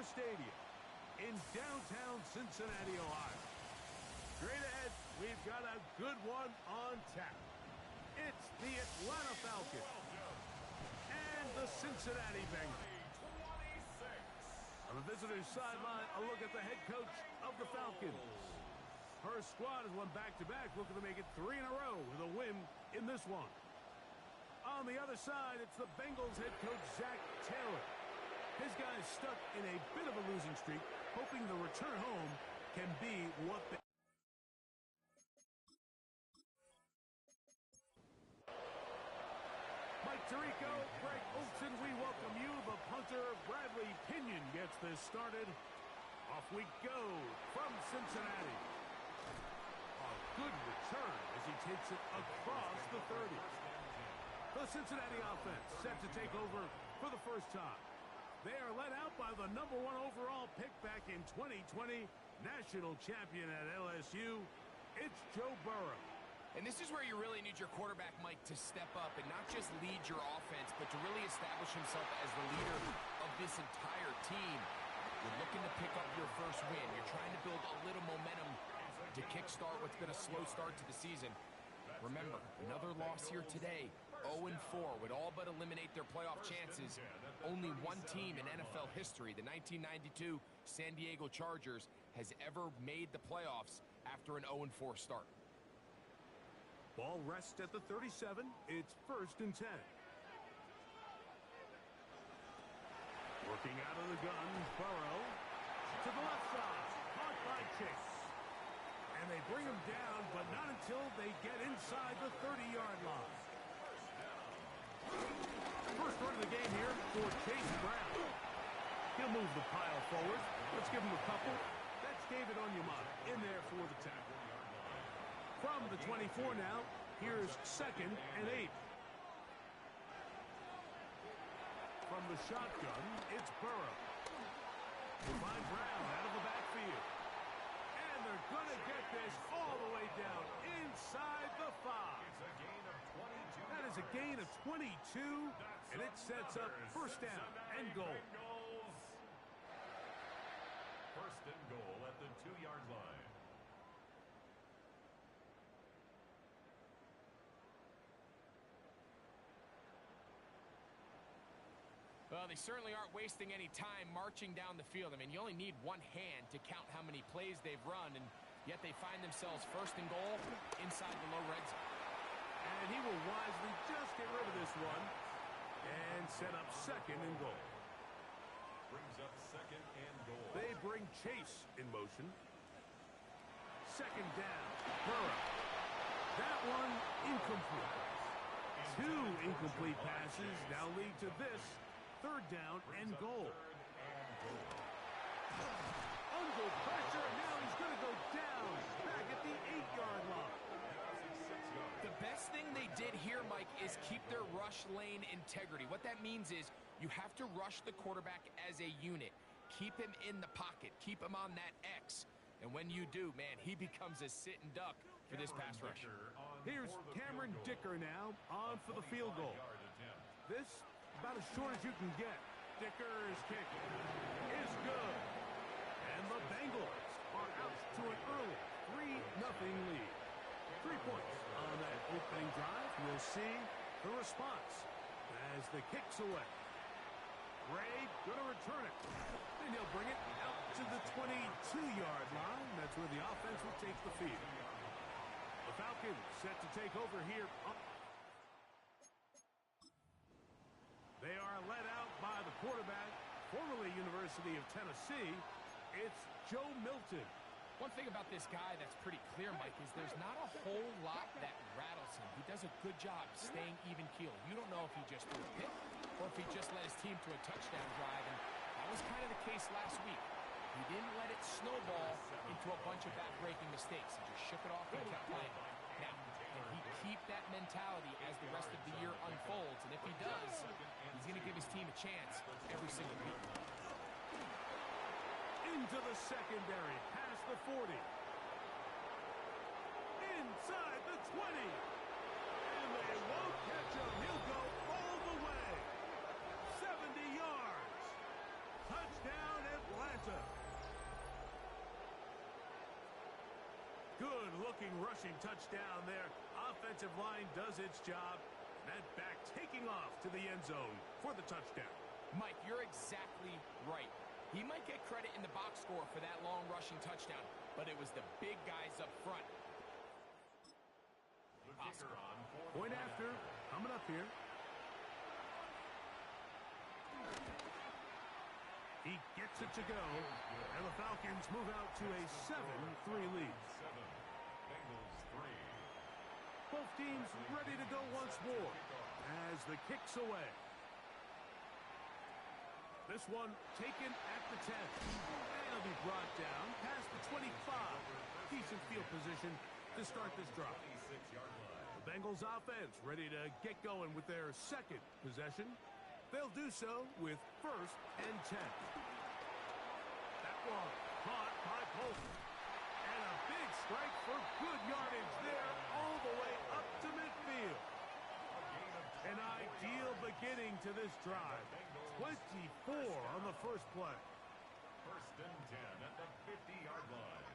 Stadium in downtown Cincinnati, Ohio. Straight ahead, we've got a good one on tap. It's the Atlanta Falcons and the Cincinnati Bengals. On the visitors' sideline, a look at the head coach of the Falcons. Her squad has won back-to-back, looking to make it 3 in a row with a win in this one. On the other side, it's the Bengals head coach, Zach Taylor. His guys stuck in a bit of a losing streak, hoping the return home can be what they... Mike Tirico, Greg Olson, we welcome you. The punter, Bradley Pinion, gets this started. Off we go from Cincinnati. A good return as he takes it across the 30. The Cincinnati offense set to take over for the first time. They are led out by the #1 overall pick back in 2020, national champion at LSU. It's Joe Burrow. And this is where you really need your quarterback, Mike, to step up and not just lead your offense, but to really establish himself as the leader of this entire team. You're looking to pick up your first win. You're trying to build a little momentum to kickstart what's been a slow start to the season. Remember, another loss here today, 0-4, would all but eliminate their playoff chances. Only one team in NFL history, the 1992 San Diego Chargers, has ever made the playoffs after an 0-4 start. Ball rests at the 37. It's 1st and 10. Working out of the gun, Burrow to the left side. Caught by Chase. And they bring him down, but not until they get inside the 30-yard line. First run of the game here for Chase Brown. He'll move the pile forward. Let's give him a couple. That's David Onyemata in there for the tackle. From the 24 now, here's 2nd and 8. From the shotgun, it's Burrow. They find Brown out of the backfield. And they're going to get this all the way down inside the 5. That is a gain of 22, and it sets up 1st down and goal. 1st and goal at the 2-yard line. Well, they certainly aren't wasting any time marching down the field. I mean, you only need one hand to count how many plays they've run, and yet they find themselves 1st and goal inside the low red zone. And he will wisely just get rid of this one and set up 2nd and goal. Brings up 2nd and goal. They bring Chase in motion. 2nd down, Burrow. That one incomplete. 2 incomplete passes now lead to this 3rd down and goal. Under pressure, and now he's going to go down back at the 8-yard line. The best thing they did here, Mike, is keep their rush lane integrity. What that means is you have to rush the quarterback as a unit. Keep him in the pocket. Keep him on that X. And when you do, man, he becomes a sitting duck for this pass rush. Here's Cameron Dicker now on for the field goal. This about as short as you can get. Dicker's kick is good. And the Bengals are out to an early 3-0 lead. 3 points on that opening drive. We'll see the response as the kick's away. Ray going to return it. And he'll bring it out to the 22-yard line. That's where the offense will take the field. The Falcons set to take over here. They are led out by the quarterback, formerly University of Tennessee. It's Joe Milton. One thing about this guy that's pretty clear, Mike, is there's not a whole lot that rattles him. He does a good job staying even-keeled. You don't know if he just threw a pick or if he just led his team to a touchdown drive, and that was kind of the case last week. He didn't let it snowball into a bunch of back-breaking mistakes. He just shook it off and kept playing. Now, can he keep that mentality as the rest of the year unfolds? And if he does, he's going to give his team a chance every single week. Into the secondary, past the 40. Inside the 20. And they won't catch him. He'll go all the way. 70 yards. Touchdown, Atlanta. looking rushing touchdown there. Offensive line does its job. That back taking off to the end zone for the touchdown. Mike, you're exactly right. He might get credit in the box score for that long rushing touchdown, but it was the big guys up front. Point after, coming up here. He gets it to go, and the Falcons move out to a 7-3 lead. Bengals 3. Both teams ready to go once more as the kick's away. This one taken at the 10. And it'll be brought down past the 25. Decent field position to start this drive. 26-yard line. The Bengals offense ready to get going with their second possession. They'll do so with 1st and 10. That one caught by Colton. And a big strike for good yardage there all the way up to midfield. An ideal beginning to this drive. 24 on the first play. 1st and 10 at the 50-yard line.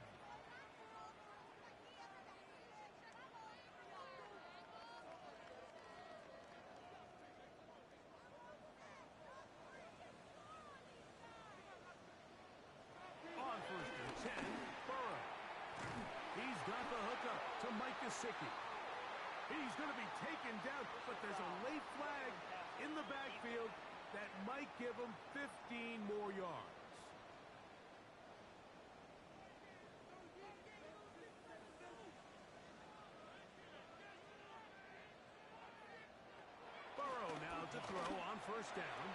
On 1st and 10, Burrow. He's got the hookup to Mike Gesicki. He's going to be taken down, but there's a late flag in the backfield that might give him 15 more yards. Burrow now to throw on 1st down.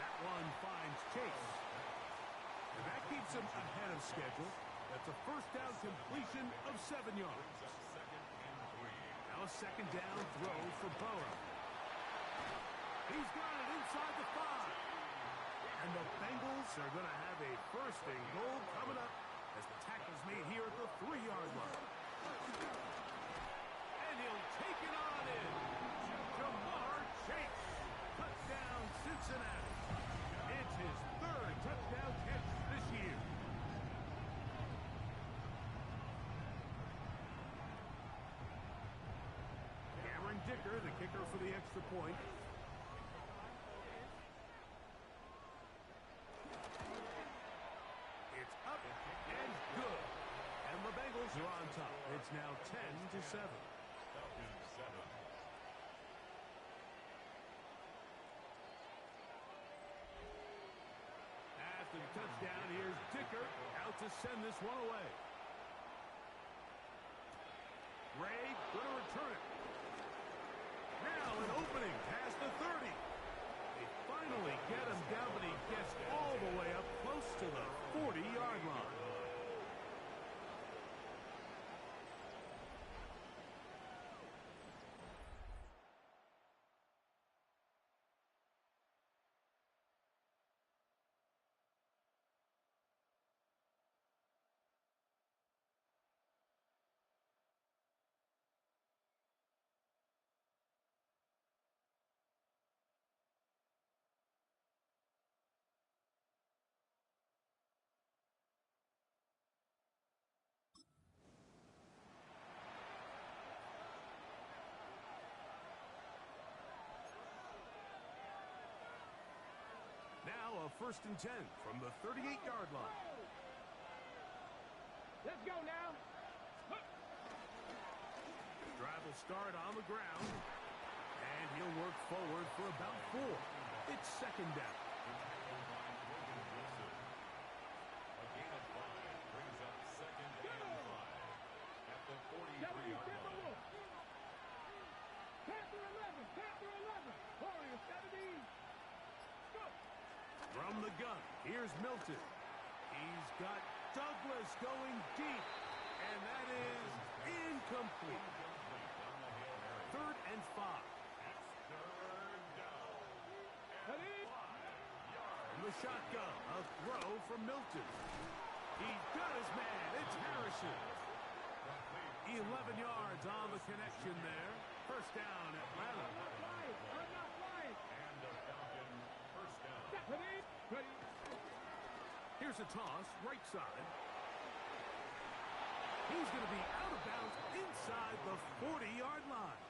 That one finds Chase. And that keeps him ahead of schedule. That's a 1st down completion of 7 yards. Now a 2nd down throw for Burrow. He's got it inside the 5. And the Bengals are going to have a 1st and goal coming up as the tackle's made here at the 3-yard line. And he'll take it on in. Jamar Chase. Touchdown, Cincinnati. It's his 3rd touchdown catch this year. Cameron Dicker, the kicker for the extra point. It's up and good. And the Bengals are on top. It's now 10-7. Falcons 7. After the touchdown, here's Dicker out to send this one away. Ray going to return it. Now an opening past the 30. They finally get him down, but he gets all the way up close to the 40-yard line. Now a 1st and 10 from the 38-yard line. Let's go now. Drive will start on the ground. And he'll work forward for about 4. It's 2nd down. A gain of 5 brings up 2nd and 5 at the 43-yard line. Panther 11, Panther 11. Warriors 17. Go. From the gun, here's Milton. He's got Douglas going deep. And that is incomplete. 3rd and 5. From the shotgun, a throw from Milton. He's got his man. It's Harrison. 11 yards on the connection there. 1st down, Atlanta. I'm not flying. And a Falcon 1st down. Ready. Here's a toss, right side. He's going to be out of bounds. inside the 40-yard line.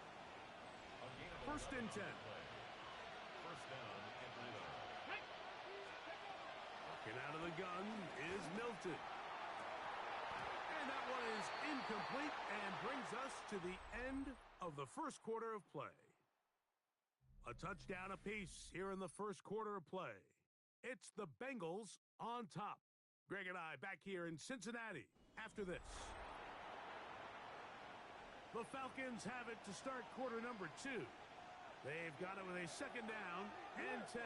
First and 10. First down and 11. Walking out of the gun is Milton. And that one is incomplete and brings us to the end of the first quarter of play. A touchdown apiece here in the first quarter of play. It's the Bengals on top. Greg and I back here in Cincinnati after this. The Falcons have it to start quarter number 2. They've got it with a second down and 10.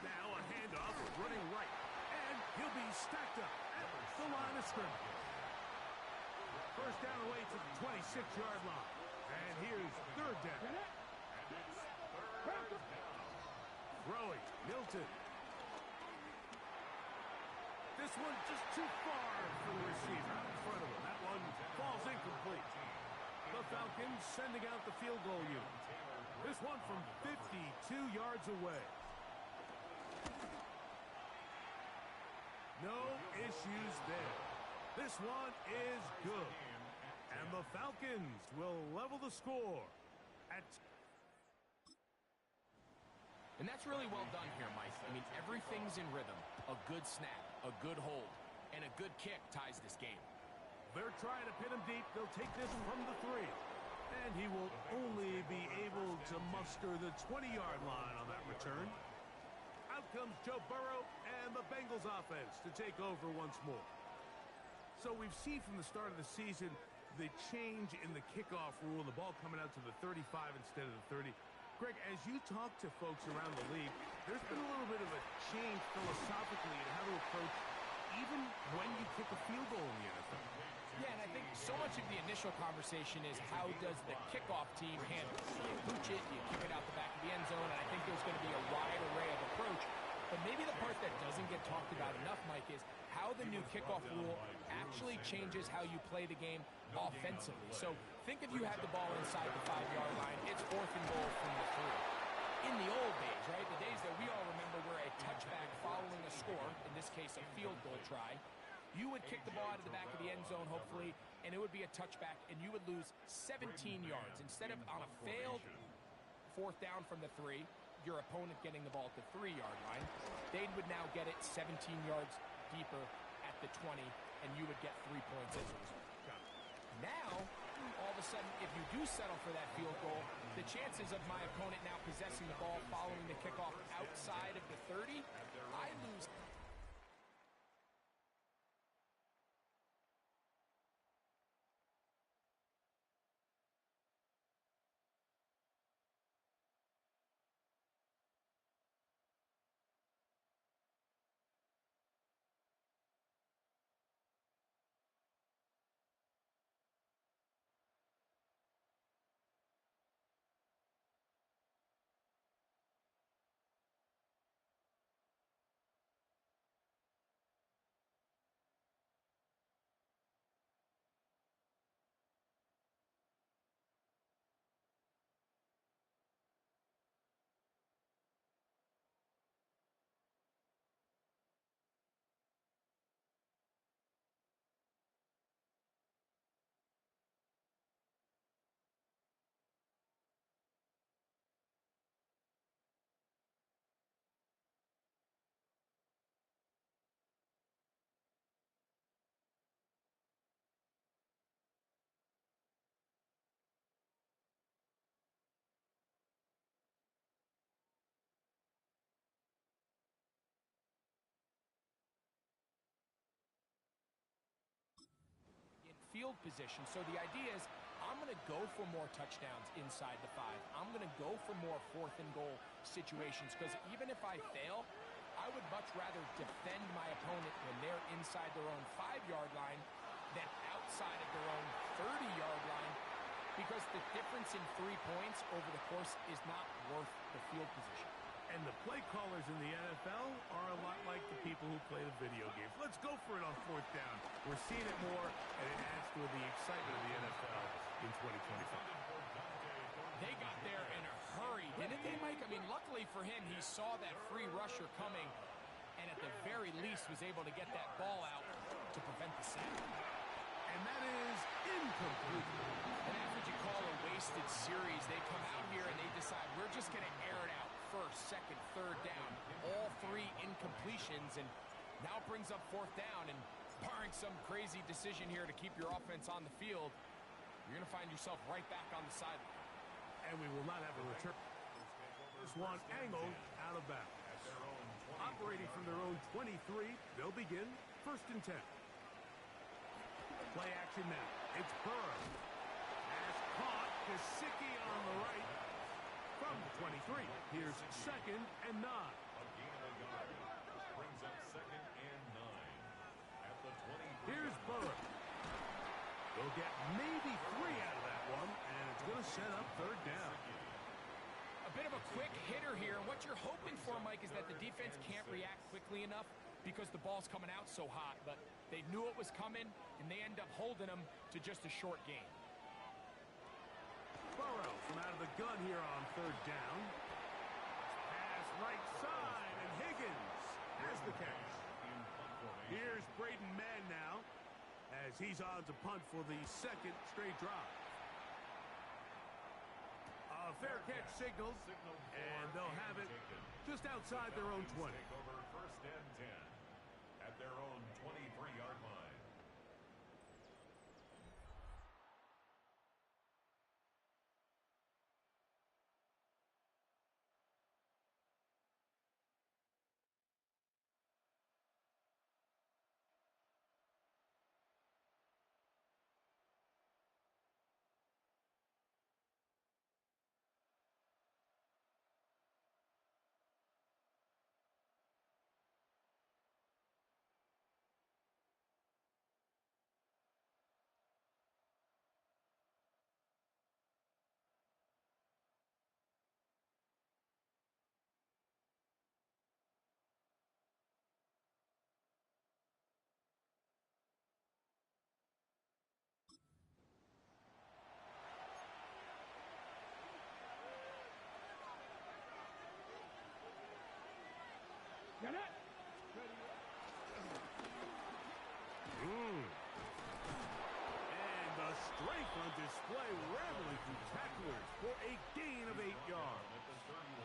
Now a handoff running right. And he'll be stacked up at the line of scrimmage. First down away to the 26-yard line. And here's third down. Throwing, Milton. This one just too far for the receiver out in front of him. That one falls incomplete. The Falcons sending out the field goal unit. This one from 52 yards away. No issues there. This one is good. And the Falcons will level the score at... And that's really well done here, Mike. I mean, everything's in rhythm. A good snap, a good hold, and a good kick ties this game. They're trying to pin him deep. They'll take this from the 3. And he will only be able to muster the 20-yard line on that return. Out comes Joe Burrow and the Bengals offense to take over once more. So we've seen from the start of the season the change in the kickoff rule, the ball coming out to the 35 instead of the 30. Greg, as you talk to folks around the league, there's been a little bit of a change philosophically in how to approach even when you kick a field goal in the NFL. Yeah, and I think so much of the initial conversation is how does the kickoff team handle it? Do you pooch it? Do you kick it out the back of the end zone? And I think there's going to be a wide array of approach. But maybe the part that doesn't get talked about enough, Mike, is how the new kickoff rule actually changes how you play the game offensively. So think if you had the ball inside the 5-yard line, it's 4th and goal from the 3. In the old days, right, the days that we all remember where a touchback following a score, in this case a field goal try, you would kick the ball out of the back of the end zone, hopefully, and it would be a touchback, and you would lose 17 yards. Instead of on a failed 4th down from the 3, your opponent getting the ball at the 3-yard line, they would now get it 17 yards deeper at the 20, and you would get 3 points as a result. Now, all of a sudden, if you do settle for that field goal, the chances of my opponent now possessing the ball following the kickoff outside of the 30, I lose. Field position. So the idea is I'm going to go for more touchdowns inside the 5. I'm going to go for more 4th and goal situations because even if I fail, I would much rather defend my opponent when they're inside their own 5-yard line than outside of their own 30-yard line because the difference in 3 points over the course is not worth the field position. And the play callers in the NFL are a lot like the people who play the video games. Let's go for it on 4th down. We're seeing it more, and it adds to the excitement of the NFL in 2025. They got there in a hurry, didn't they, Mike? I mean, luckily for him, he saw that free rusher coming, and at the very least was able to get that ball out to prevent the sack. And that is incomplete. And that's what you call a wasted series. They come out here and they decide we're just going to air it out first, second, third down. All three incompletions, and now it brings up fourth down. And barring some crazy decision here to keep your offense on the field, you're going to find yourself right back on the sideline. And we will not have a return. This one angled out of bounds. Operating from their own 23, they'll begin 1st and 10. Play action now. It's Burrow. Pass caught. Gesicki on the right. From the 23. Here's 2nd and 9. A gain of a yard. This brings up 2nd and 9. At the 23. Here's Burrow. They'll get maybe 3 out of that one, and it's going to set up 3rd down. A bit of a quick hitter here, and what you're hoping for, Mike, is that the defense can't react quickly enough because the ball's coming out so hot, but they knew it was coming, and they end up holding them to just a short gain. Burrow from out of the gun here on 3rd down. Pass right side, and Higgins has the catch. Here's Braden Mann now, as he's on to punt for the 2nd straight drive. A fair catch signals, and they'll have it just outside their own 20. Take over 1st and 10 at their own 23-yard line. Get it. And the strength on display, rambling through tacklers for a gain of 8 yards. At the 31.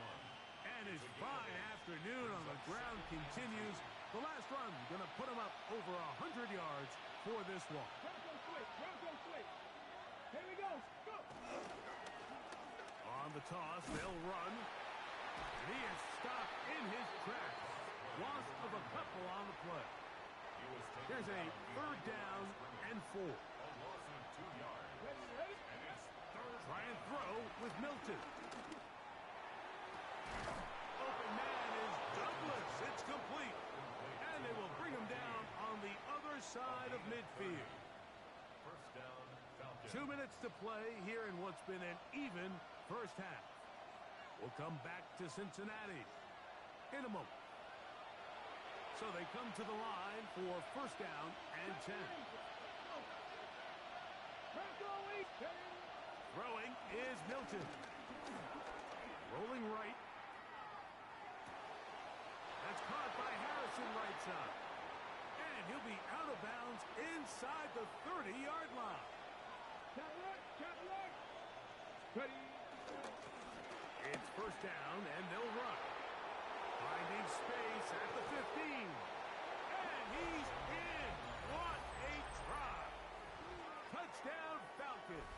And his fine afternoon on the ground continues. The last run going to put him up over 100 yards for this one. Bronco swing. Bronco swing. Here we go. Go. On the toss, they'll run. And he is stopped in his tracks. Loss of a couple on the play. Here's a 3rd down and 4. A loss of 2 yards. Ready, ready? And it's 3rd. Try and throw with Milton. Open man is Douglas. It's complete. And they will bring him down on the other side of midfield. 1st down, Falcons. 2 minutes to play here in what's been an even first half. We'll come back to Cincinnati in a moment. So they come to the line for 1st down and 10. Bronco wait. Throwing is Milton. Rolling right. That's caught by Harrison right side. And he'll be out of bounds inside the 30-yard line. Cadillac. Ready. It's 1st down, and they'll run. Finding space at the 15. And he's in. What a try. Touchdown, Falcons.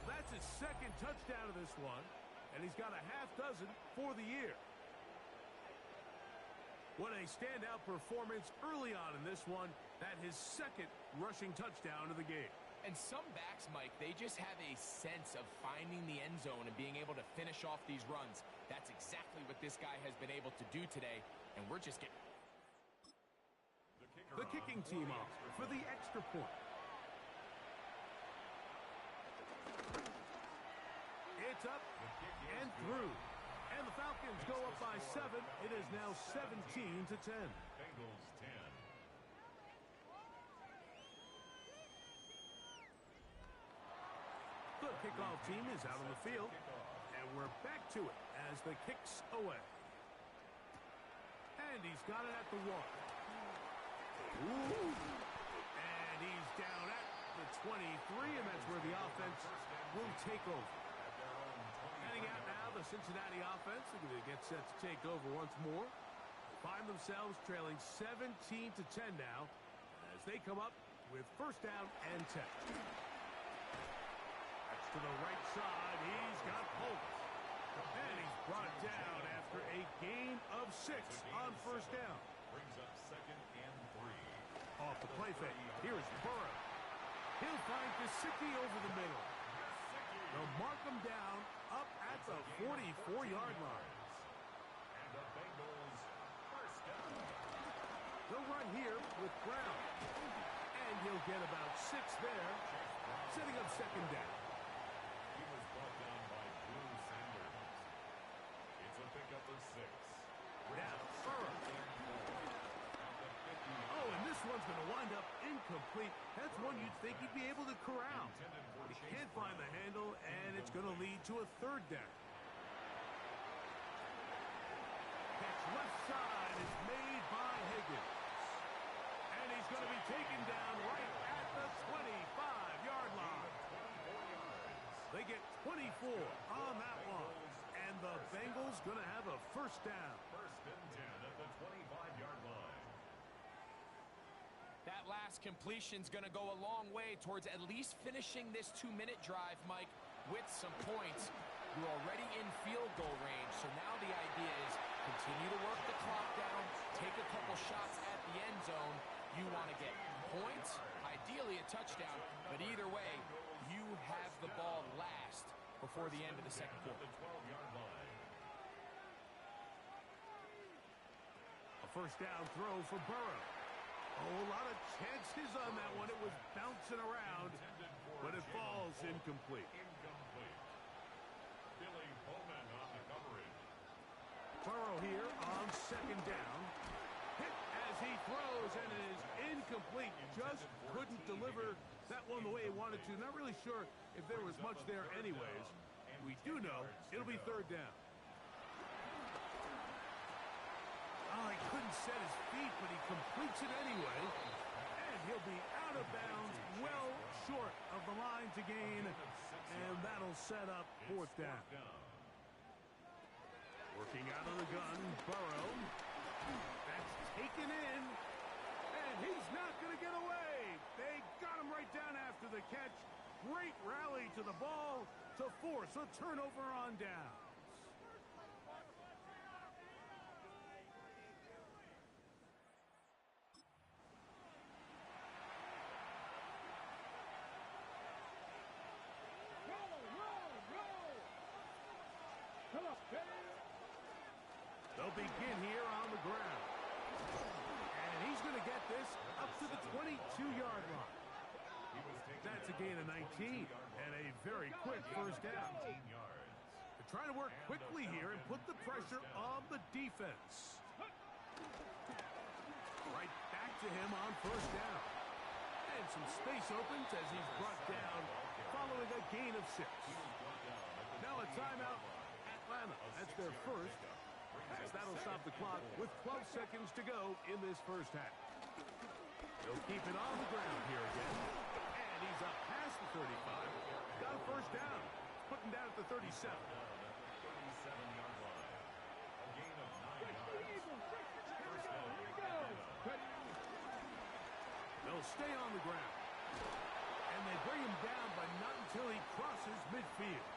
That's his 2nd touchdown of this one, and he's got a half dozen for the year. What a standout performance early on in this one. That his 2nd rushing touchdown of the game. And some backs, Mike, they just have a sense of finding the end zone and being able to finish off these runs. That's exactly what this guy has been able to do today, and we're just getting... The kicking team off for the extra point. It's up and through. And the Falcons go up by 7. It is now 17-10. Bengals 10. The kickoff team is out on the field, and we're back to it as the kick's away. And he's got it at the 1. Ooh. And he's down at the 23, and that's where the offense will take over. Heading out now, the Cincinnati offense. They're going to get set to take over once more. Find themselves trailing 17-10 now as they come up with first down and 10. That's to the right side. He's got Polk. And he's brought down after a gain of 6 on first down. Brings up second and 3. Off the play fake. Here is Burrow. He'll find Gesicki over the middle. They'll mark him down up at the 44-yard line. And the Bengals first down. They'll run here with Brown. And he'll get about 6 there, setting up second down. He was brought down by Drew Sanders. It's a pickup of 6. Now, Burrow. Oh, and this one's going to wind up incomplete. That's one you'd think he'd be able to corral. He can't find the handle, and it's going to lead to a third down. Catch left side is made by Higgins. And he's going to be taken down right at the 25-yard line. They get 24 on that one. And the Bengals going to have a first down. First and 10 at the 25-yard line. That last completion's going to go a long way towards at least finishing this 2-minute drive, Mike, with some points. You're already in field goal range, so now the idea is continue to work the clock down, take a couple shots at the end zone. You want to get points, ideally a touchdown, but either way, you have the ball last before the end of the second quarter. The 12-yard line. A first down throw for Burrow. Oh, a lot of chances on that one. It was bouncing around, but it falls incomplete. Incomplete. Billy Bowman on the coverage. Burrow here on second down. Hit as he throws, and it is incomplete. Just couldn't deliver that one the way he wanted to. Not really sure if there was much there anyways. We do know it'll be third down. Oh, he couldn't set his feet, but he completes it anyway. And he'll be out of bounds, well short of the line to gain. And that'll set up fourth down. Working out of the gun, Burrow. That's taken in. And he's not going to get away. They got him right down after the catch. Great rally to the ball to force a turnover on down. They'll begin here on the ground. And he's going to get this up to the 22-yard line. That's a gain of 19 and a very quick first down. They're trying to work quickly here and put the pressure on the defense. Right back to him on first down. And some space opens as he's brought down following a gain of 6. Now a timeout, Atlanta. That's their first. As that'll stop the clock with 12 seconds to go in this first half. He'll keep it on the ground here again. And he's up past the 35. Got a first down. Putting down at the 37. 37-yard line. A gain of 9 yards. First down. They'll stay on the ground. And they bring him down, but not until he crosses midfield.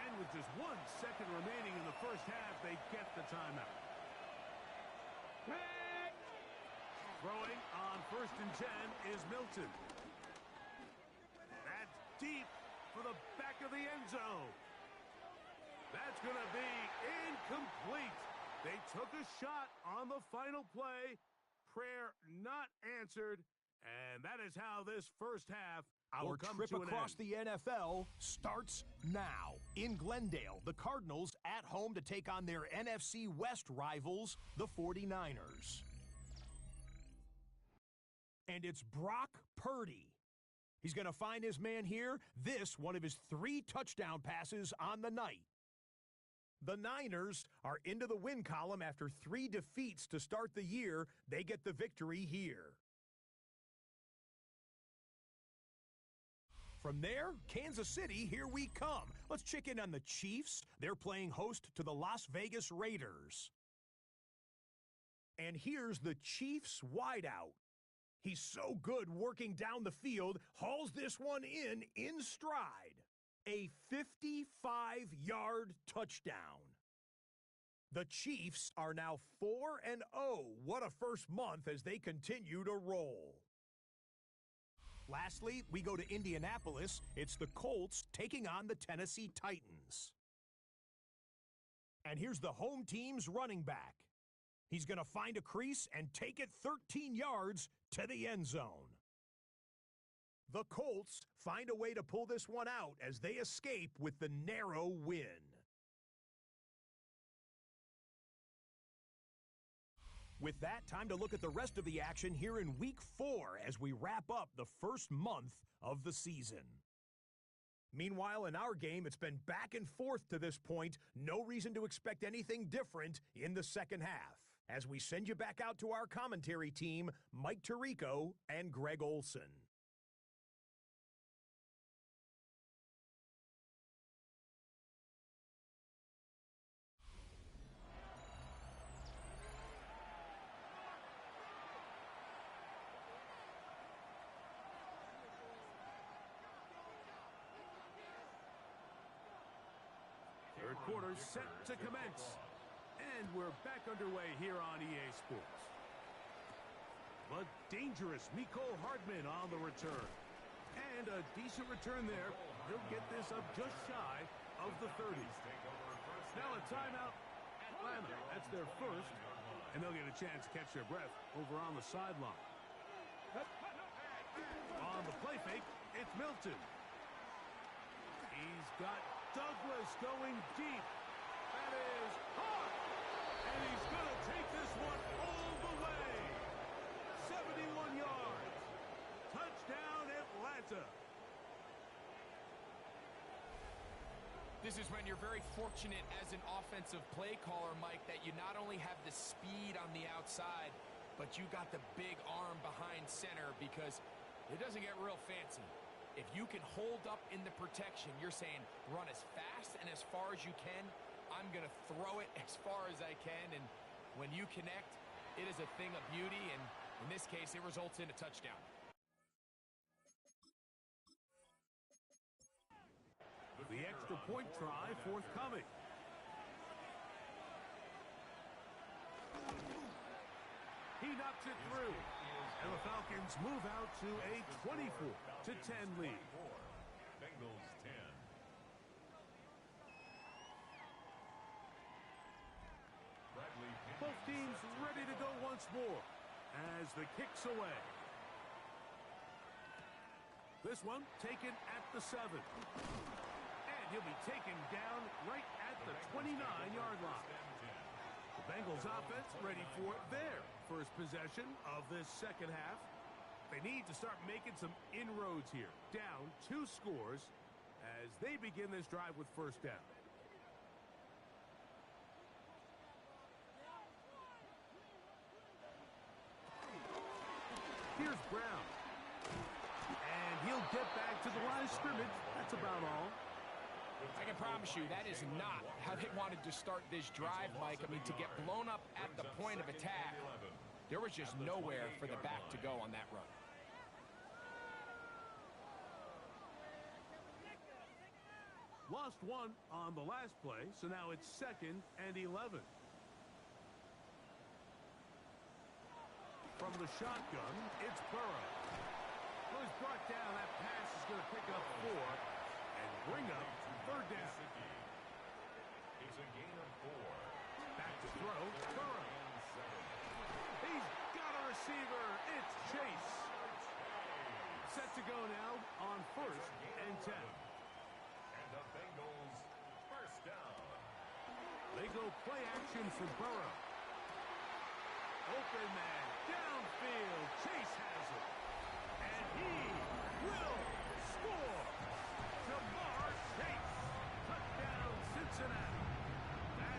And with just 1 second remaining in the first half, they get the timeout. Throwing on first and 10 is Milton. That's deep for the back of the end zone. That's going to be incomplete. They took a shot on the final play. Prayer not answered. And that is how this first half Our trip across the NFL starts now. In Glendale, the Cardinals at home to take on their NFC West rivals, the 49ers. And it's Brock Purdy. He's going to find his man here. This, one of his 3 touchdown passes on the night. The Niners are into the win column after 3 defeats to start the year. They get the victory here. From there, Kansas City, here we come. Let's check in on the Chiefs. They're playing host to the Las Vegas Raiders. And here's the Chiefs wideout. He's so good working down the field, hauls this one in stride. A 55-yard touchdown. The Chiefs are now 4-0. What a first month as they continue to roll. Lastly, we go to Indianapolis. It's the Colts taking on the Tennessee Titans. And here's the home team's running back. He's going to find a crease and take it 13 yards to the end zone. The Colts find a way to pull this one out as they escape with the narrow win. With that, time to look at the rest of the action here in Week 4 as we wrap up the first month of the season. Meanwhile, in our game, it's been back and forth to this point. No reason to expect anything different in the second half. As we send you back out to our commentary team, Mike Tirico and Greg Olson. Third quarter set to commence. And we're back underway here on EA Sports. The dangerous Mecole Hardman on the return. And a decent return there. He'll get this up just shy of the 30. Now a timeout. Atlanta, that's their first. And they'll get a chance to catch their breath over on the sideline. On the play fake, it's Milton. He's got Douglas going deep. That is hard. And he's going to take this one all the way. 71 yards. Touchdown, Atlanta. This is when you're very fortunate as an offensive play caller, Mike, that you not only have the speed on the outside, but you got the big arm behind center because it doesn't get real fancy. If you can hold up in the protection, you're saying run as fast and as far as you can. I'm going to throw it as far as I can, and when you connect, it is a thing of beauty, and in this case, it results in a touchdown. The extra point try forthcoming. He knocks it through, and the Falcons move out to a 24-10 lead. Bengals 10. Both teams ready to go once more as the kick's away. This one taken at the 7. And he'll be taken down right at the 29-yard line. The Bengals offense ready for their first possession of this second half. They need to start making some inroads here. Down 2 scores as they begin this drive with first down. Here's Brown. And he'll get back to the line of scrimmage. That's about all. I can promise you that is not how they wanted to start this drive, Mike. I mean, to get blown up at the point of attack, there was just nowhere for the back to go on that run. Lost 1 on the last play, so now it's 2nd and 11. From the shotgun, it's Burrow. Well, he's brought down. That pass is going to pick up 4 and bring up third down. It's a gain of 4. Back to throw, Burrow. He's got a receiver. It's Chase. Set to go now on 1st and 10. And the Bengals first down. They go play action for Burrow. Open man, downfield, Chase has it. And he will score. Jamar Chase, touchdown Cincinnati.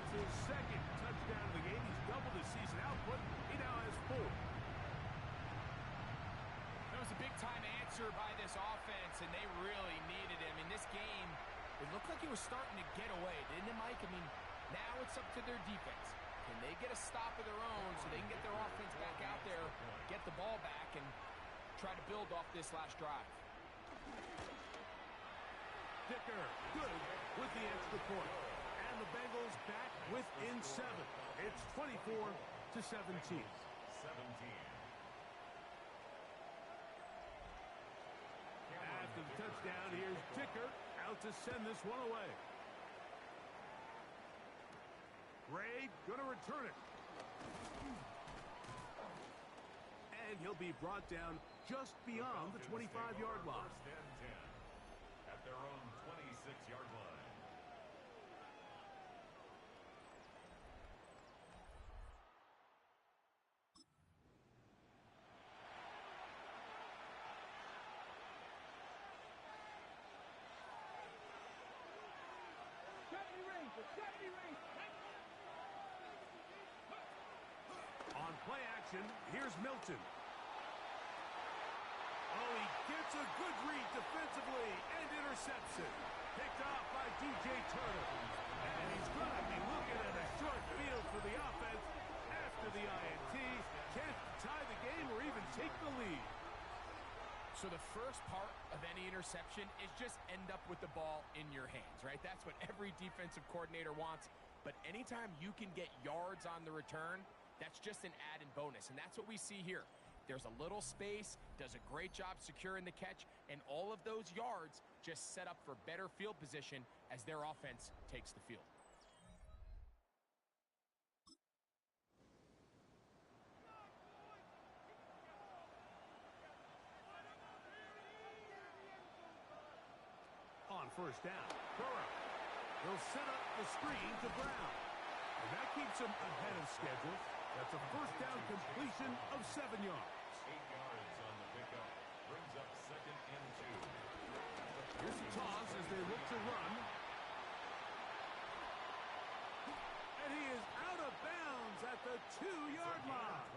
That's his second touchdown of the game. He's doubled his season output. He now has 4. That was a big-time answer by this offense, and they really needed him. In this game, it looked like he was starting to get away, didn't it, Mike? I mean, now it's up to their defense. Can they get a stop of their own so they can get their offense back out there, get the ball back, and try to build off this last drive? Dicker, good with the extra point. And the Bengals back within 7. It's 24-17. 17. After the touchdown, here's Dicker out to send this one away. Ray going to return it. And he'll be brought down just beyond the 25-yard line. First and 10 at their own 26-yard line. On play action, here's Milton. Oh, he gets a good read defensively and intercepts it. Picked off by DJ Turner. And he's going to be looking at a short field for the offense after the INT. Can't tie the game or even take the lead. So the first part of any interception is just end up with the ball in your hands, right? That's what every defensive coordinator wants. But anytime you can get yards on the return, that's just an added bonus, and that's what we see here. There's a little space, does a great job securing the catch, and all of those yards just set up for better field position as their offense takes the field. On first down, Burrow. He'll set up the screen to Brown. And that keeps him ahead of schedule. That's a first down completion of 7 yards. 8 yards on the pickup. Brings up second and 2. Here's the toss as they look to run. And he is out of bounds at the 2-yard line.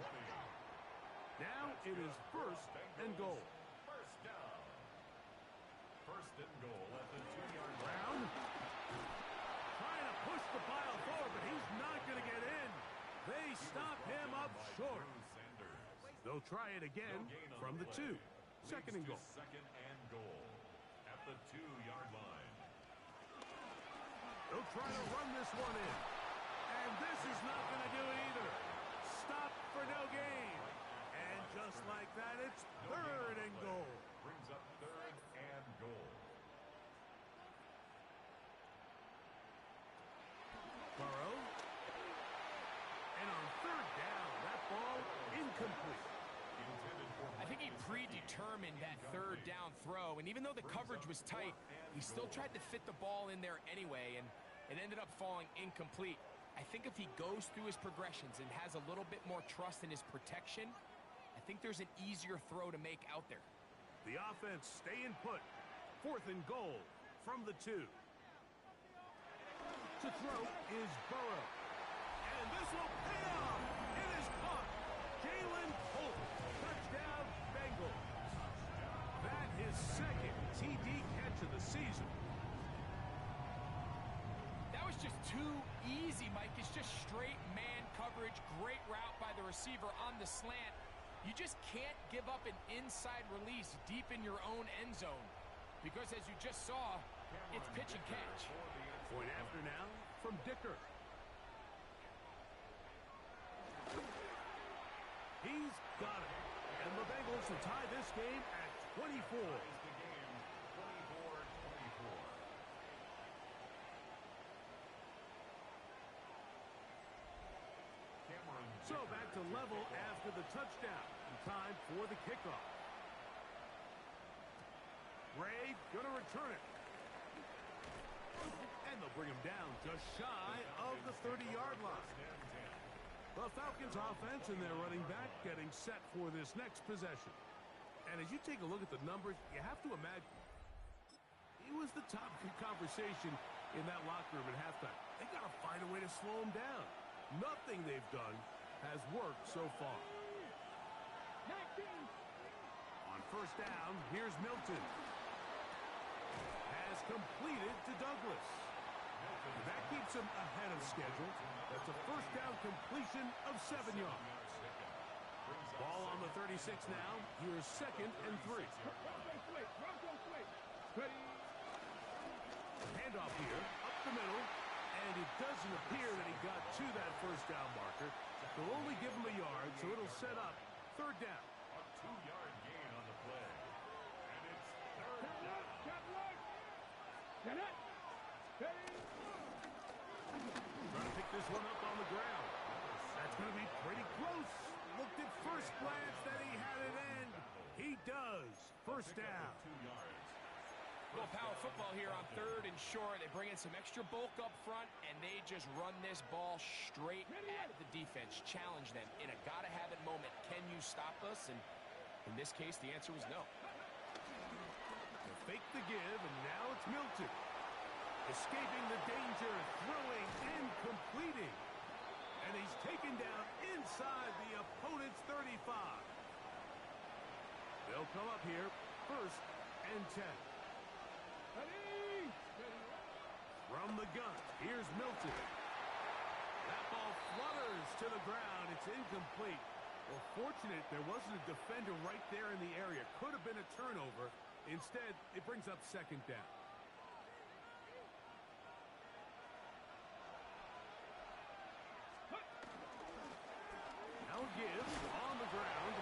Now it is first and goal. First down. First and goal at the 2-yard line. Brown trying to push the pile forward, but he's not going to get in. They stop him up short. They'll try it again from the 2. Second and goal. Second and goal at the 2-yard line. They'll try to run this one in. And this is not going to do it either. Stop for no gain. And just like that, it's third and goal. Brings up third and goal. Burrow. And on third down, that ball incomplete. I think he predetermined that third down throw, and even though the coverage was tight, he still tried to fit the ball in there anyway, and it ended up falling incomplete. I think if he goes through his progressions and has a little bit more trust in his protection, I think there's an easier throw to make out there. The offense staying put. Fourth and goal from the 2. To throw is Burrow. And this will pay off. It is caught. Jalen Holt. Touchdown, Bengals. That is second TD catch of the season. That was just too easy, Mike. It's just straight man coverage. Great route by the receiver on the slant. You just can't give up an inside release deep in your own end zone. Because as you just saw, it's pitch and catch. Point after now from Dicker. He's got it. And the Bengals will tie this game at 24. So back to level after the touchdown. Time for the kickoff. Ray gonna return it. And they'll bring him down just shy of the 30-yard line. The Falcons offense and their running back getting set for this next possession. And as you take a look at the numbers, you have to imagine he was the top conversation in that locker room at halftime. They got to find a way to slow them down. Nothing they've done has worked so far. On first down, here's Milton. Has completed to Douglas. That keeps him ahead of schedule. That's a first down completion of 7 yards. Ball on the 36 now. Here's 2nd and 3. Handoff here, up the middle, and it doesn't appear that he got to that first down marker. They'll only give him a yard, so it'll set up 3rd down. A 2-yard gain on the play. And it's 3rd down. Trying to pick this one up on the ground. That's going to be pretty close. Looked at first glance that he had it in. He does. First down. 2 yards. Well, power football here on 3rd and short. They bring in some extra bulk up front, and they just run this ball straight at the defense. Challenge them in a gotta-have-it moment. Can you stop us? And in this case, the answer was no. They'll fake the give, and now it's Milton. Escaping the danger, throwing and completing. And he's taken down inside the opponent's 35. They'll come up here, 1st and 10. From the gun, here's Milton. That ball flutters to the ground. It's incomplete. Well, fortunate there wasn't a defender right there in the area. Could have been a turnover. Instead, it brings up 2nd down. Now gives on the ground.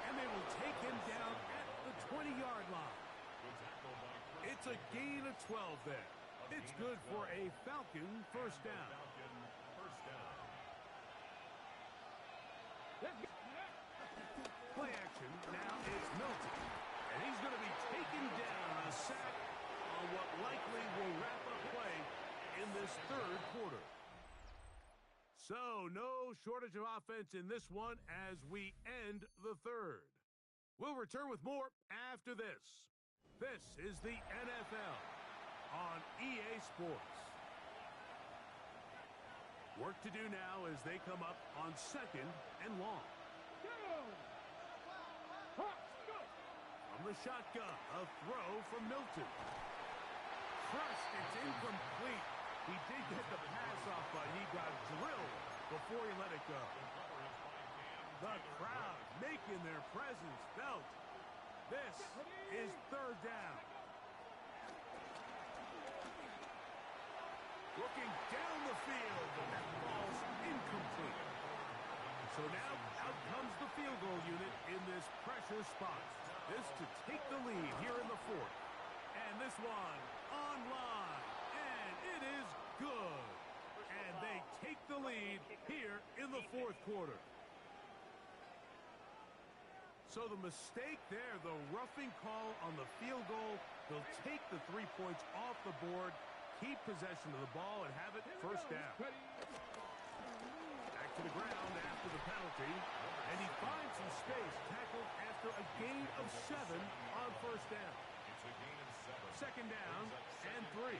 And they will take him down at the 20-yard line. It's a gain of 12 there. It's good for a Falcon first down. Play action. Now it's Milton. And he's going to be taken down. A sack on what likely will wrap up play in this 3rd quarter. So, no shortage of offense in this one as we end the 3rd. We'll return with more after this. This is the NFL on EA Sports. Work to do now as they come up on 2nd and long. From the shotgun, a throw from Milton. Crushed, it's incomplete. He did get the pass off, but he got drilled before he let it go. The crowd making their presence felt. This is 3rd down. Looking down the field, but that ball's incomplete. So now out comes the field goal unit in this pressure spot. This to take the lead here in the 4th. And this one online. And it is good. And they take the lead here in the 4th quarter. So the mistake there, the roughing call on the field goal, they'll take the 3 points off the board, keep possession of the ball, and have it first down. Back to the ground after the penalty, and he finds some space, tackled after a gain of 7 on first down. It's a gain of 7. 2nd down and 3.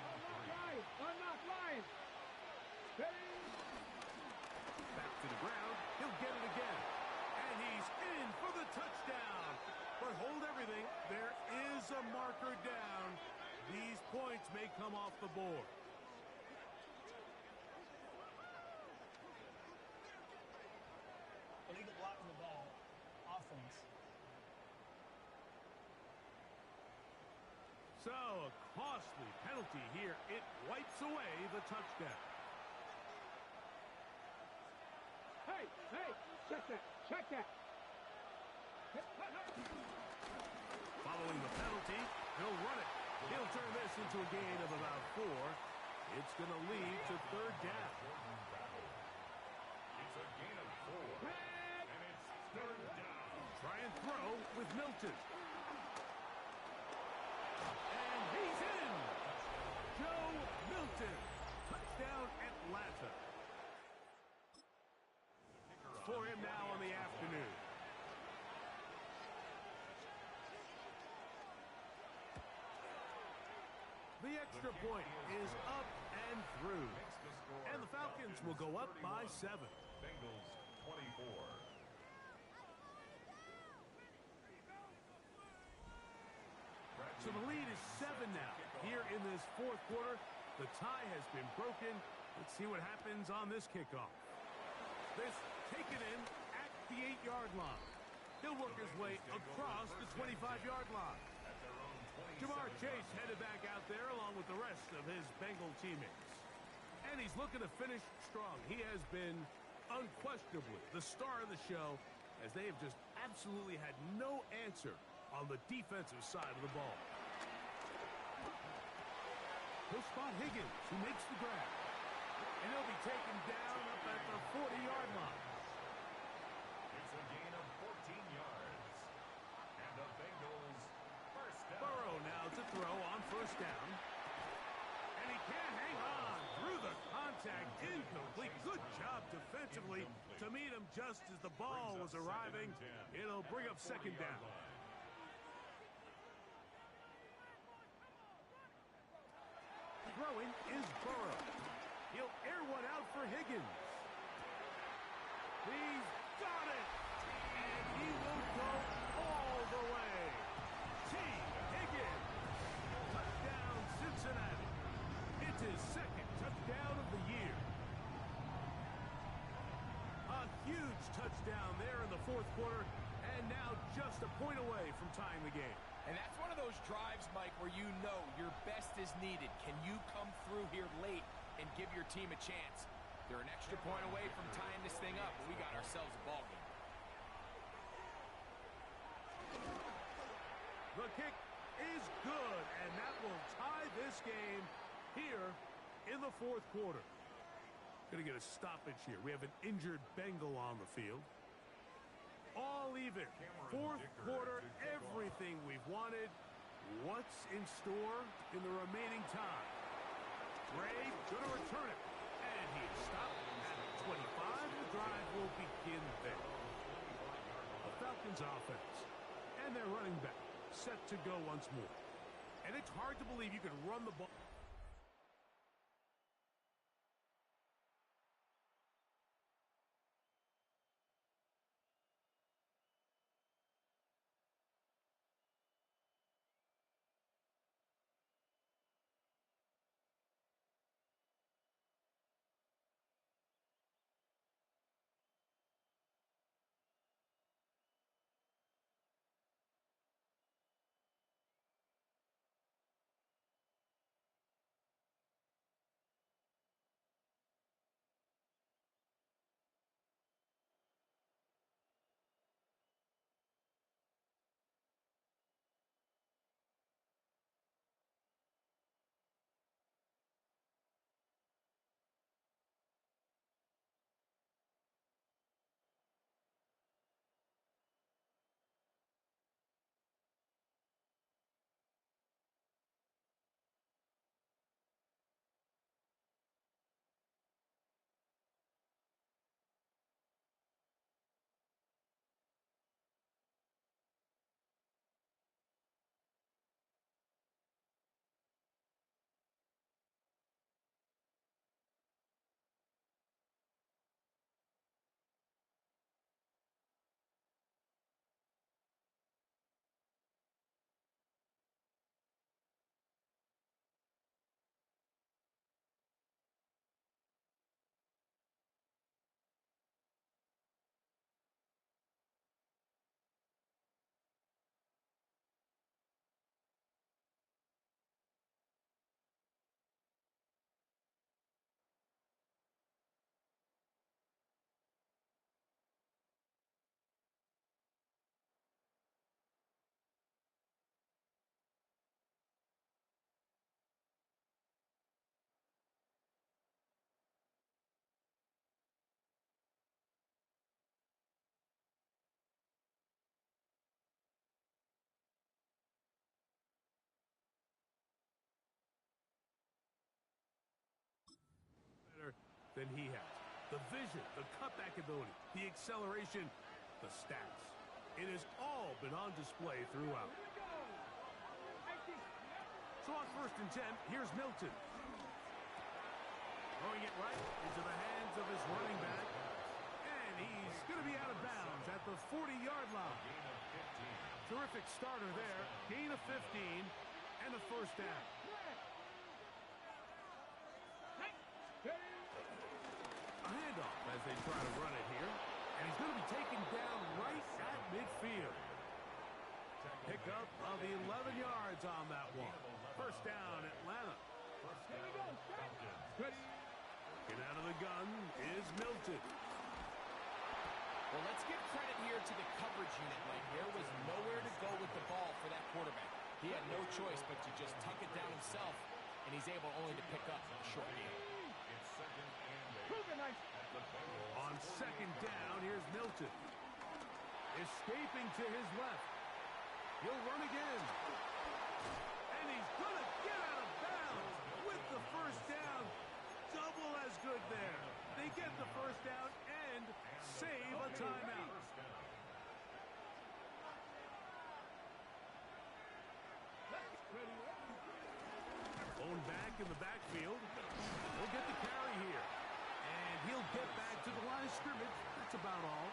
Back to the ground, he'll get it again. And he's in for the touchdown. But hold everything, there is a marker down. These points may come off the board. Illegal blocking the ball. Offense. So, a costly penalty here. It wipes away the touchdown. Hey, check that. Following the penalty, he'll run it. He'll turn this into a gain of about 4. It's going to lead to 3rd down. It's a gain of 4. And it's 3rd down. Try and throw with Milton. And he's in. Joe Milton. Touchdown Atlanta. For him now on the afternoon. The The extra point is up and through. And the Falcons will go up by 7. Bengals 24. So the lead is 7 now. Here in this fourth quarter, the tie has been broken. Let's see what happens on this kickoff. This taken in at the 8-yard line. He'll work his way across the 25-yard line. Jamar Chase headed back out there along with the rest of his Bengal teammates. And he's looking to finish strong. He has been unquestionably the star of the show, as they have just absolutely had no answer on the defensive side of the ball. He'll spot Higgins, who makes the grab. And he'll be taken down up at the 40-yard line. It's a gain of 14 yards. And the Bengals first down. Burrow now to throw on first down. And he can't hang on through the contact. Incomplete. Good job defensively to meet him just as the ball was arriving. It'll bring up second down. Throwing is Burrow. He'll air one out for Higgins. He's got it. And he will go all the way. T. Higgins. Touchdown, Cincinnati. It's his second touchdown of the year. A huge touchdown there in the fourth quarter. And now just a point away from tying the game. And that's one of those drives, Mike, where you know your best is needed. Can you come through here late and give your team a chance? They're an extra point away from tying this thing up, but we got ourselves a ball game. The kick is good, and that will tie this game here in the fourth quarter. Going to get a stoppage here. We have an injured Bengal on the field. All even. Fourth quarter, everything we've wanted. What's in store in the remaining time? Gray going to return it. And he is stopped at 25. The drive will begin there. The Falcons offense and their running back set to go once more. And it's hard to believe you can run the ball. Than he has. The vision, the cutback ability, the acceleration, the stats. It has all been on display throughout. So on 1st and 10, here's Milton. Throwing it right into the hands of his running back. And he's going to be out of bounds at the 40-yard line. Terrific starter there. Gain of 15 and a first down. A handoff as they try to run it here. And he's going to be taken down right at midfield. Pick up of 11 yards on that one. First down, Atlanta. Get out of the gun is Milton. Well, let's give credit here to the coverage unit, Mike. There was nowhere to go with the ball for that quarterback. He had no choice but to just tuck it down himself, and he's able only to pick up a short gain. On 2nd down, here's Milton. Escaping to his left. He'll run again. And he's going to get out of bounds with the first down. Double as good there. They get the first down and save a timeout. Thrown back in the backfield. He'll get the carry here. And he'll get back to the line of scrimmage. That's about all.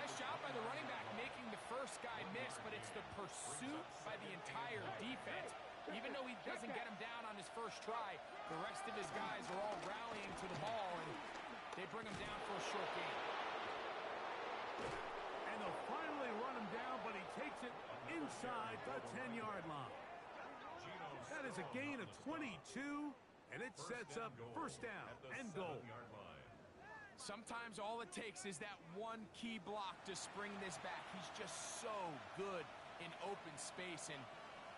Nice job by the running back making the first guy miss, but it's the pursuit by the entire defense. Even though he doesn't get him down on his first try, the rest of his guys are all rallying to the ball, and they bring him down for a short gain. And they'll finally run him down, but he takes it inside the 10-yard line. That is a gain of 22, and it sets up first down and goal. Sometimes all it takes is that one key block to spring this back. He's just so good in open space, and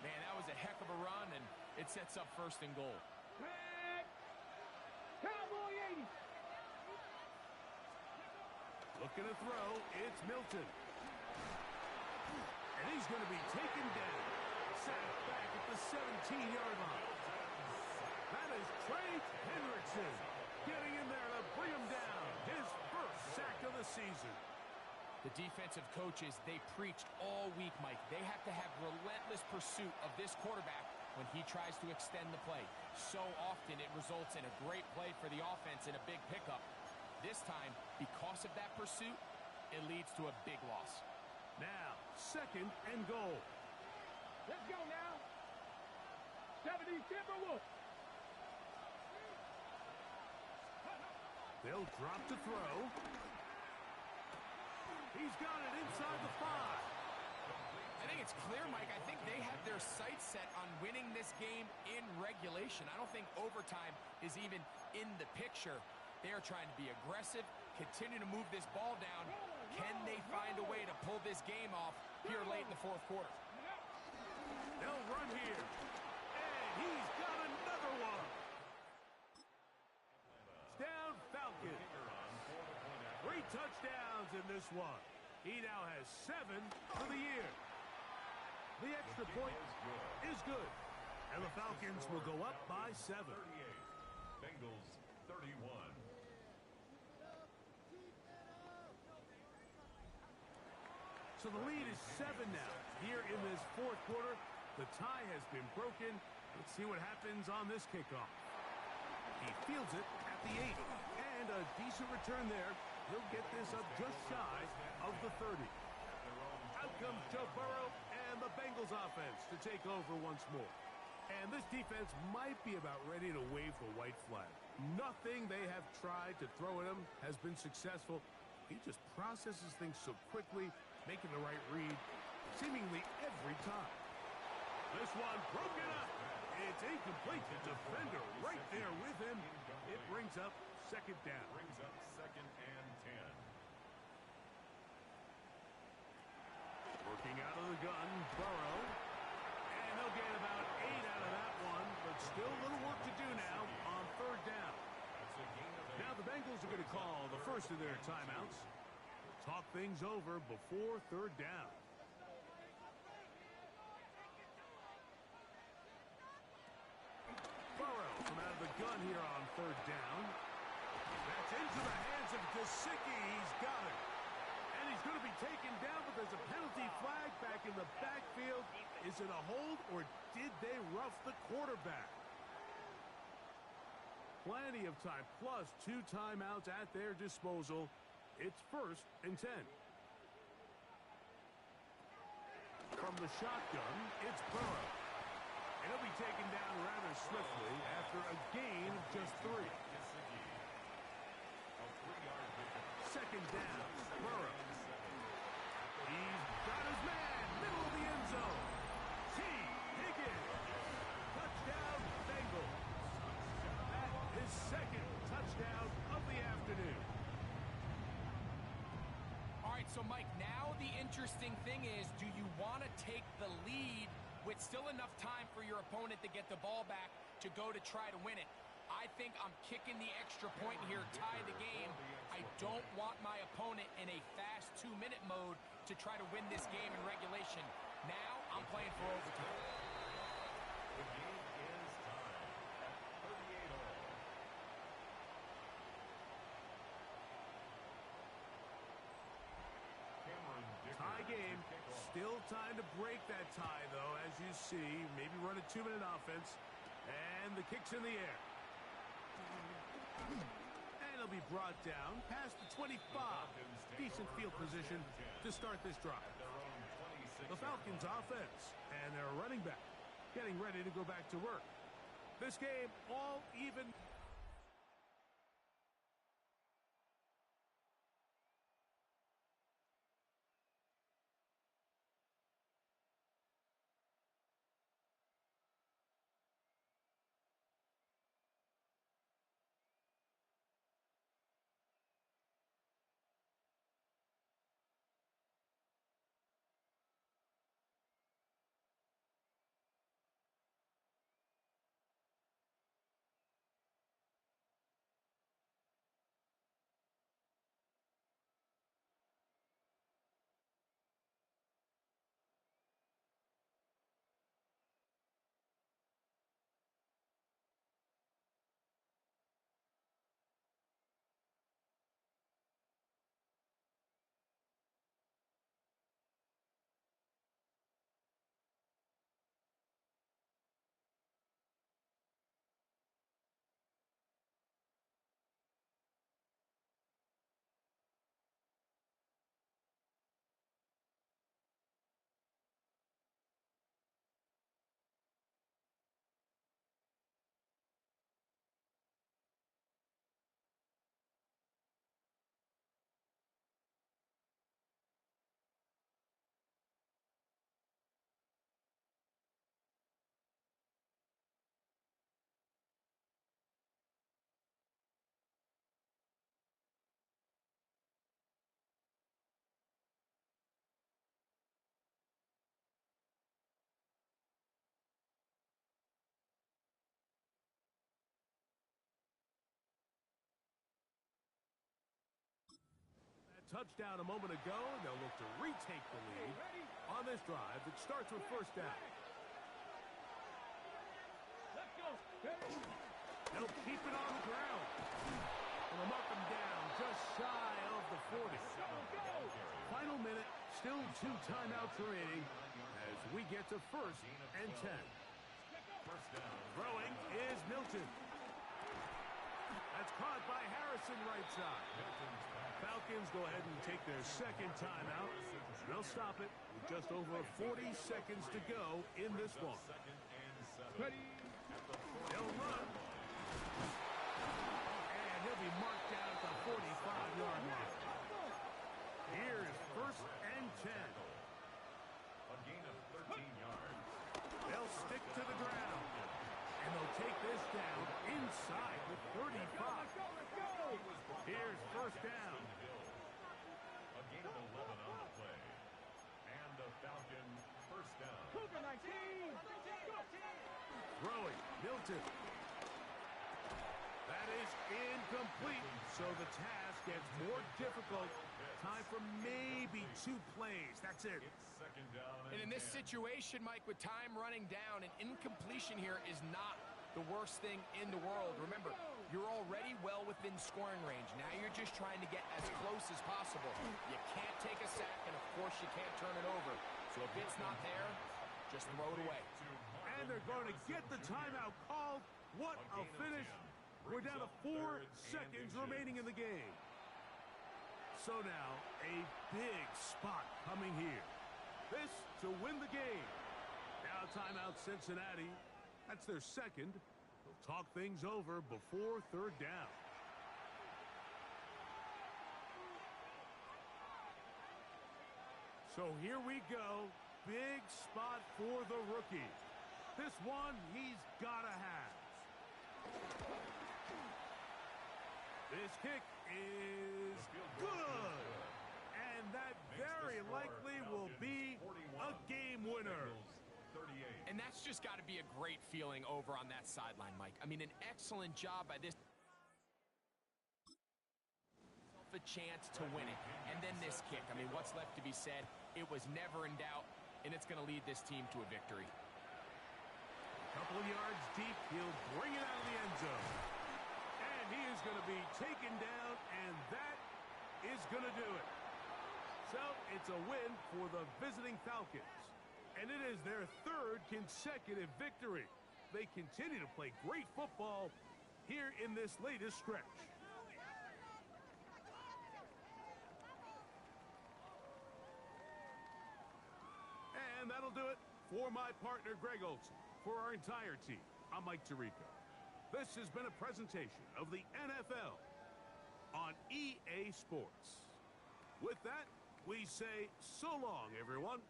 man, that was a heck of a run, and it sets up first and goal. Cowboy 80. Looking to throw, it's Milton. And he's going to be taken down. Sacked back at the 17-yard line. That is Trey Hendrickson getting in there to bring him down. His first sack of the season. The defensive coaches, they preached all week, Mike. They have to have relentless pursuit of this quarterback when he tries to extend the play. So often it results in a great play for the offense and a big pickup. This time, because of that pursuit, it leads to a big loss. Now, 2nd and goal. Let's go now. 70 Timberwolves. They'll drop to throw. He's got it inside the 5. I think it's clear, Mike. I think they have their sights set on winning this game in regulation. I don't think overtime is even in the picture. They are trying to be aggressive, continue to move this ball down. Can they find a way to pull this game off here late in the 4th quarter? They'll run here. And he's got another one. Down Falcons. 3 touchdowns in this one. He now has 7 for the year. The extra point is good. And the Falcons will go up by 7. 38. Bengals 31. So the lead is 7 now. Here in this 4th quarter, the tie has been broken. Let's see what happens on this kickoff. He fields it at the 8. And a decent return there. He'll get this up just shy of the 30. Out comes Joe Burrow and the Bengals offense to take over once more. And this defense might be about ready to wave the white flag. Nothing they have tried to throw at him has been successful. He just processes things so quickly, making the right read seemingly every time. This one broken up. It's incomplete. The defender right there with him. It brings up 2nd down. Brings up 2nd and 10. Working out of the gun, Burrow. And they'll get about 8 out of that one, but still a little work to do now on 3rd down. That's a gain of 8. Now the Bengals are going to call the first of their timeouts. Talk things over before 3rd down. Burrow from out of the gun here on 3rd down. That's into the hands of Gesicki. He's got it. And he's going to be taken down, but there's a penalty flag back in the backfield. Is it a hold, or did they rough the quarterback? Plenty of time, plus 2 timeouts at their disposal. It's 1st and 10. From the shotgun, it's Burrow. And he'll be taken down rather swiftly after a gain of just 3. Second down, Burrow. He's got his man, middle of the end zone. T. Higgins. Touchdown, Bengals. That is 2nd touchdown of the afternoon. All right, so Mike, now the interesting thing is, do you want to take the lead with still enough time for your opponent to get the ball back to go to try to win it? I think I'm kicking the extra point here, tie the game. I don't want my opponent in a fast 2-minute mode to try to win this game in regulation. Now I'm playing for overtime. The game is tied at 38 all. Tie game. Still time to break that tie, though, as you see. Maybe run a 2-minute offense. And the kick's in the air. And it'll be brought down past the 25. Decent field position to start this drive. The Falcons offense and their running back getting ready to go back to work. This game all even. Touchdown a moment ago, and they'll look to retake the lead on this drive that starts with 1st down. Let's go. They'll keep it on the ground. And they'll mark them down just shy of the 40. Final minute, still 2 timeouts remaining as we get to 1st and 10. Throwing is Milton. That's caught by Harrison right side. Falcons go ahead and take their 2nd timeout. They'll stop it with just over 40 seconds to go in this one. Ready. He'll run. And he'll be marked down at the 45-yard line. Here's 1st and 10. A gain of 13 yards. They'll stick to the ground. And they'll take this down inside the 35. Here's 1st down. A gain of 11 on the play. And the Falcon 1st down. Cougar 19. Throwing, Milton. That is incomplete, so the task gets more difficult. Time for maybe 2 plays. That's it. It's 2nd down. And in this situation, Mike, with time running down, an incompletion here is not the worst thing in the world. Remember, you're already well within scoring range. Now you're just trying to get as close as possible. You can't take a sack, and of course you can't turn it over. So if it's not there, Just throw it away. And they're going to get the timeout called. What a finish. We're down to 4 seconds remaining in the game. So now, a big spot coming here. This to win the game. Now timeout Cincinnati. That's their second. They'll talk things over before third down. So here we go. Big spot for the rookie. This one he's got to have. This kick is good. And that very likely will be a game winner. And that's just got to be a great feeling over on that sideline, Mike. I mean, an excellent job by this. A chance to win it. And then this kick. I mean, what's left to be said? It was never in doubt, and it's going to lead this team to a victory. A couple of yards deep, he'll bring it out of the end zone. And he is going to be taken down, and that is going to do it. So it's a win for the visiting Falcons. And it is their third consecutive victory. They continue to play great football here in this latest stretch. And that'll do it for my partner, Greg Olson. For our entire team, I'm Mike Tirico. This has been a presentation of the NFL on EA Sports. With that, we say so long, everyone.